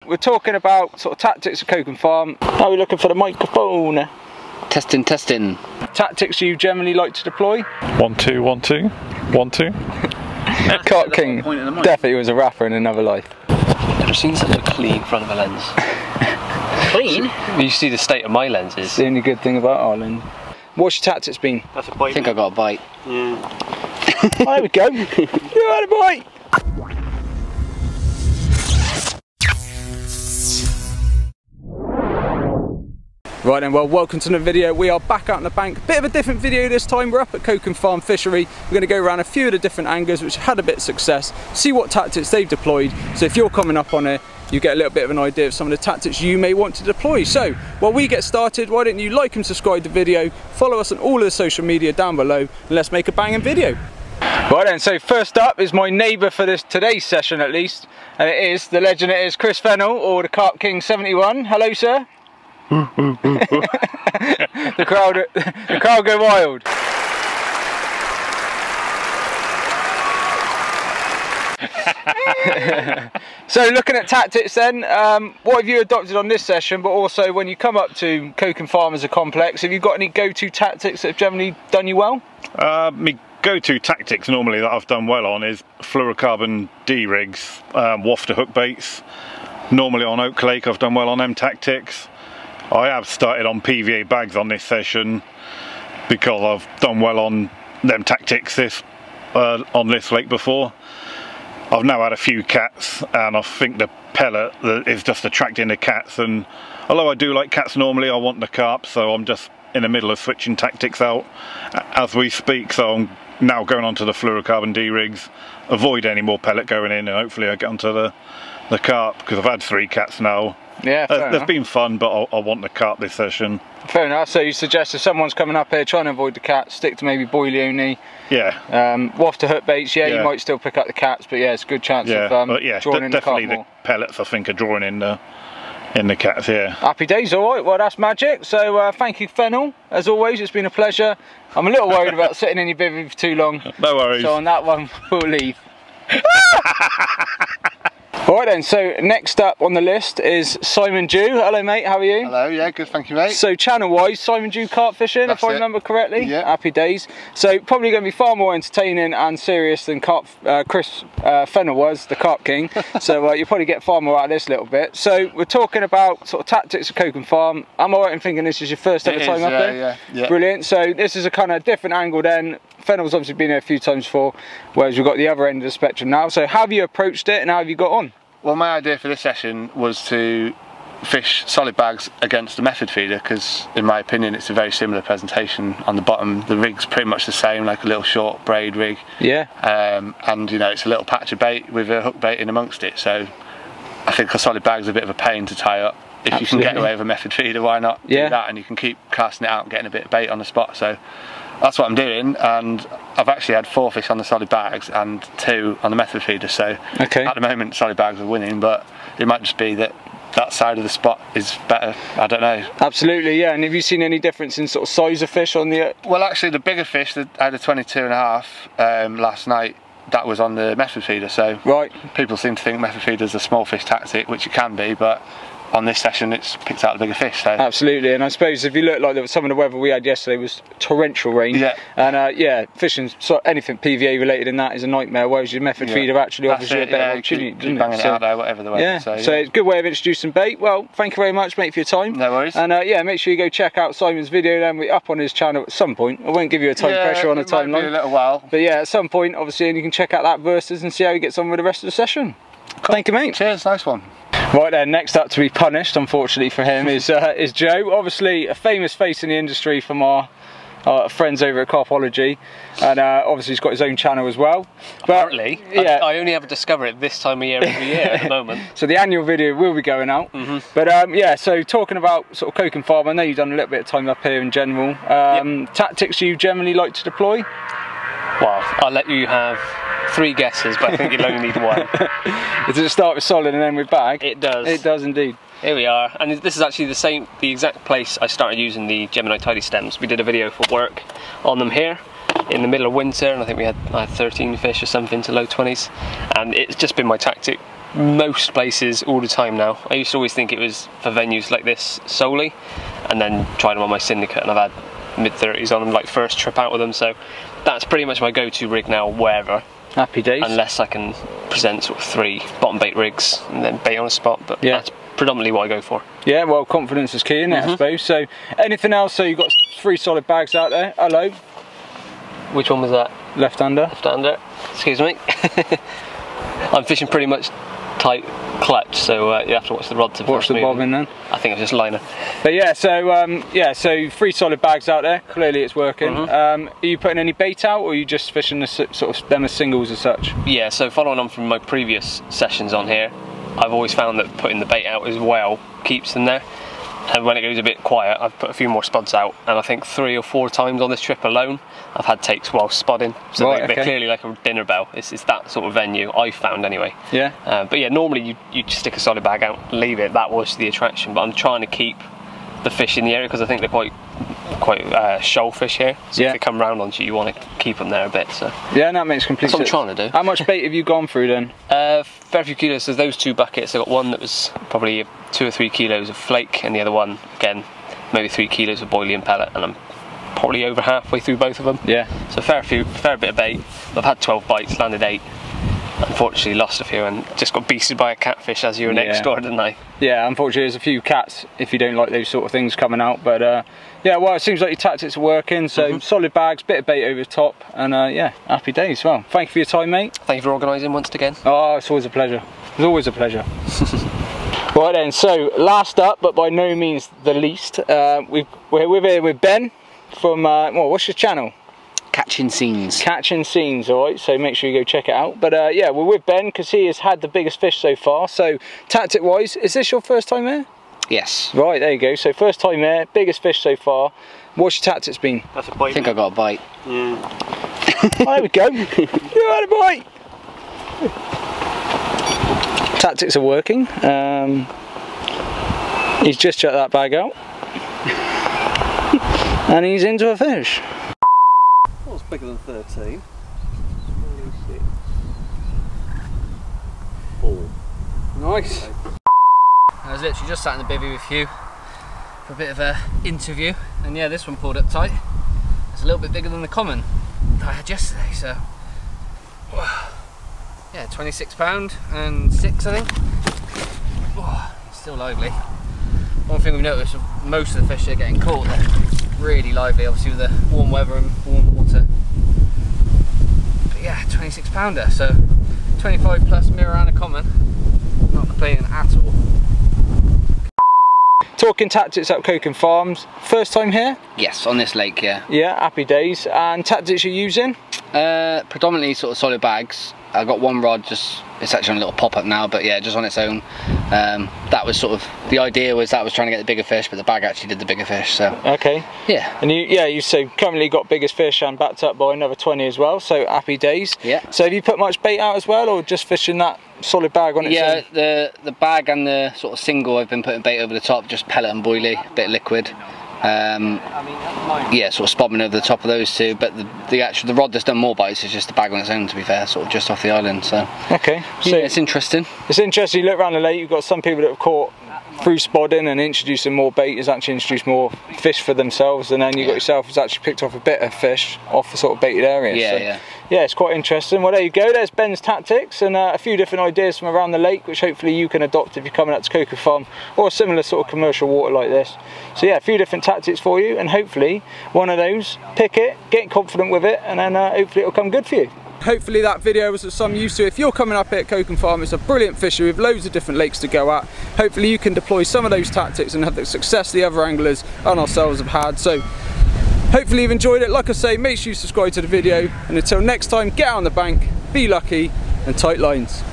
we're talking about sort of tactics at Coke Farm. How are we looking for the microphone? Testing, testing. Tactics you generally like to deploy? 1 2 1 2 1 2. Carp King definitely was a rapper in another life. Never seen such a clean front of a lens. Clean? You see the state of my lenses. It's the only good thing about our lens. What's your tactics been? That's a bite. I think I got a bite. Yeah. Oh, there we go. You had a bite. Right then, well, welcome to the video. We are back out on the bank. Bit of a different video this time. We're up at Coke Farm Fishery. We're going to go around a few of the different anglers which had a bit of success, see what tactics they've deployed. So if you're coming up on it, you get a little bit of an idea of some of the tactics you may want to deploy. So while we get started, why don't you like and subscribe to the video, follow us on all of the social media down below, and let's make a banging video. Right then, so first up is my neighbour for today's session at least, and it is the legend. It is Chris Fennell, or the Carp King 71. Hello, sir. the crowd go wild. So looking at tactics then, what have you adopted on this session, but also when you come up to Coke Farm as a complex, have you got any go-to tactics that have generally done you well? My go-to tactics normally that I've done well on is fluorocarbon D-rigs, wafter hook baits. Normally on Oak Lake I've done well on them tactics. I have started on PVA bags on this session because I've done well on them tactics on this lake before. I've now had a few cats and I think the pellet is just attracting the cats, and although I do like cats normally, I want the carp, so I'm just in the middle of switching tactics out as we speak. So I'm now going on to the fluorocarbon D-rigs, avoid any more pellet going in, and hopefully I get onto the carp because I've had 3 cats now. Yeah, they've been fun, but I want the carp this session. Fair enough. So you suggest if someone's coming up here trying to avoid the cats, stick to maybe boilie only. Yeah. Wafter hook baits. Yeah, you might still pick up the cats, but yeah, it's a good chance of drawing in the carp more. Definitely the pellets I think are drawing in the cats. Yeah. Happy days. All right. Well, that's magic. So thank you, Fennell. As always, it's been a pleasure. I'm a little worried about sitting in your bivvy for too long. No worries. So on that one, we'll leave. Alright then, so next up on the list is Simon Hugh. Hello mate, how are you? Hello, yeah, good, thank you mate. So channel wise, Simon Hugh carp fishing, if I remember correctly. Yeah. Happy days. So probably going to be far more entertaining and serious than Chris Fennell was, the Carp King. So you'll probably get far more out of this little bit. So we're talking about sort of tactics at Coke Farm. I'm alright in thinking this is your first ever time up here? Yeah. Brilliant. So this is a kind of different angle then. Fennell's obviously been here a few times before, whereas we've got the other end of the spectrum now. So how have you approached it and how have you got on? Well, my idea for this session was to fish solid bags against the method feeder because, in my opinion, it's a very similar presentation on the bottom. The rig's pretty much the same, like a little short braid rig. Yeah. And you know, it's a little patch of bait with a hook bait in amongst it. So I think a solid bag's a bit of a pain to tie up. If you can get away with a method feeder, why not do that? And you can keep casting it out and getting a bit of bait on the spot. So that's what I'm doing, and I've actually had 4 fish on the solid bags and 2 on the method feeder, so at the moment solid bags are winning, but it might just be that side of the spot is better, I don't know. Absolutely, yeah. And have you seen any difference in sort of size of fish on the... Well, actually the bigger fish, I had a 22.5 last night, that was on the method feeder, so people seem to think method feeder is a small fish tactic, which it can be, but on this session it's picked out the bigger fish. So. Absolutely, and I suppose if you look, like some of the weather we had yesterday was torrential rain, and fishing, so anything PVA related in that is a nightmare, whereas your method feeder actually offers you a better opportunity. Keep banging it out there, whatever the weather. So it's a good way of introducing bait. Well, thank you very much mate for your time. No worries. And make sure you go check out Simon's video, then we're up on his channel at some point. I won't give you a time pressure on a timeline. Might be a little while. But yeah, at some point obviously, and you can check out that versus and see how he gets on with the rest of the session. Cool. Thank you mate. Cheers, nice one. Right then, next up to be punished, unfortunately for him, is Joe. Obviously a famous face in the industry from our friends over at Carpology, and obviously he's got his own channel as well. But, apparently, I only ever discover it this time of year every year at the moment. So the annual video will be going out. But so talking about sort of Coke Farm, I know you've done a little bit of time up here in general. Tactics you generally like to deploy? Well, I'll let you have 3 guesses, but I think you'll only need 1. Does it start with solid and then with bag? It does. It does indeed. Here we are, and this is actually the exact place I started using the Gemini Tidy stems. We did a video for work on them here in the middle of winter, and I think we had 13 fish or something to low 20s, and it's just been my tactic most places all the time now. I used to always think it was for venues like this solely, and then tried them on my syndicate, and I've had mid-30s on them, like first trip out with them, so that's pretty much my go-to rig now, wherever. Happy days. Unless I can present sort of 3 bottom bait rigs and then bait on a spot, but that's predominantly what I go for. Yeah, well, confidence is key, isn't it, I suppose. So, anything else? So you've got 3 solid bags out there. Hello. Which one was that? Left-hander. Left-hander. Excuse me. I'm fishing pretty much tight clutch, so you have to watch the rod to watch the bobbin then. I think it's just liner. But yeah, so 3 solid bags out there. Clearly it's working. Are you putting any bait out, or are you just fishing the sort of them as singles as such? Yeah, so following on from my previous sessions on here, I've always found that putting the bait out as well keeps them there. And when it goes a bit quiet, I've put a few more spods out, and I think 3 or 4 times on this trip alone I've had takes while spodding, so they're clearly like a dinner bell. It's that sort of venue, I've found anyway. Yeah. But yeah, normally you just stick a solid bag out, leave it, that was the attraction, but I'm trying to keep the fish in the area because I think they're quite shoal fish here, so if they come round onto you, you want to keep them there a bit. So yeah, that makes complete sense. That's what I'm trying to do. How much bait have you gone through then? Fair few kilos. So those 2 buckets, I got one that was probably 2 or 3 kilos of flake, and the other one again maybe 3 kilos of boilie and pellet, and I'm probably over halfway through both of them. Yeah. So fair bit of bait. I've had 12 bites, landed 8. Unfortunately lost a few and just got beasted by a catfish as you were next door, didn't I? Yeah, unfortunately there's a few cats if you don't like those sort of things coming out, but yeah, well, it seems like your tactics are working, so solid bags, bit of bait over the top, and yeah, happy days. Well, thank you for your time, mate. Thank you for organising once again. Oh, it's always a pleasure. It's always a pleasure. Right then, so last up, but by no means the least, we're here with Ben from, well, what's your channel? Catching Scenes. Catching Scenes, alright, so make sure you go check it out. But yeah, we're with Ben because he has had the biggest fish so far. So tactic wise, is this your first time here? Yes. Right, there you go. So first time here, biggest fish so far. What's your tactics been? That's a bite. I think I got a bite. Oh, there we go. You had a bite. Tactics are working. He's just checked that bag out. And he's into a fish. Bigger than 13. 4. Nice. I was literally just sat in the bivvy with Hugh for a bit of a interview, and yeah, this one pulled up tight. It's a little bit bigger than the common that I had yesterday, so yeah, £26 and 6, I think. Oh, still lively. One thing we've noticed, most of the fish that are getting caught, they're really lively, obviously with the warm weather and warm water. But yeah, 26 pounder, so 25 plus mirror and a common. Not complaining at all. Talking tactics at Coken Farms, first time here? Yes, on this lake, yeah. Yeah, happy days. And tactics you're using? Predominantly sort of solid bags. I got one rod, just it's actually on a little pop-up now, but yeah, just on its own. That was sort of the idea, was that I was trying to get the bigger fish, but the bag actually did the bigger fish. So okay, yeah. And you so currently got biggest fish and backed up by another 20 as well. So happy days. Yeah. So have you put much bait out as well, or just fishing that solid bag on its own? Yeah, the bag and the sort of single, I've been putting bait over the top, just pellet and boilie, a bit of liquid. Yeah, sort of spobbing over the top of those 2, but the rod that's done more bites is just the bag on its own, to be fair, sort of just off the island. So okay, so yeah, it's interesting. It's interesting. You look around the lake, you've got some people that have caught through spodding and introducing more bait, has actually introduced more fish for themselves, and then you've got yourself who's actually picked off a bit of fish off the sort of baited area. Yeah, so, yeah, it's quite interesting. Well, there you go, there's Ben's tactics and a few different ideas from around the lake, which hopefully you can adopt if you're coming out to Coken Farm or a similar sort of commercial water like this. So yeah, a few different tactics for you, and hopefully one of those, pick it, get confident with it, and then hopefully it'll come good for you. Hopefully that video was of some use to you. If you're coming up here at Coken Farm, it's a brilliant fishery with loads of different lakes to go at. Hopefully you can deploy some of those tactics and have the success the other anglers and ourselves have had. So hopefully you've enjoyed it. Like I say, make sure you subscribe to the video, and until next time, get out on the bank, be lucky, and tight lines.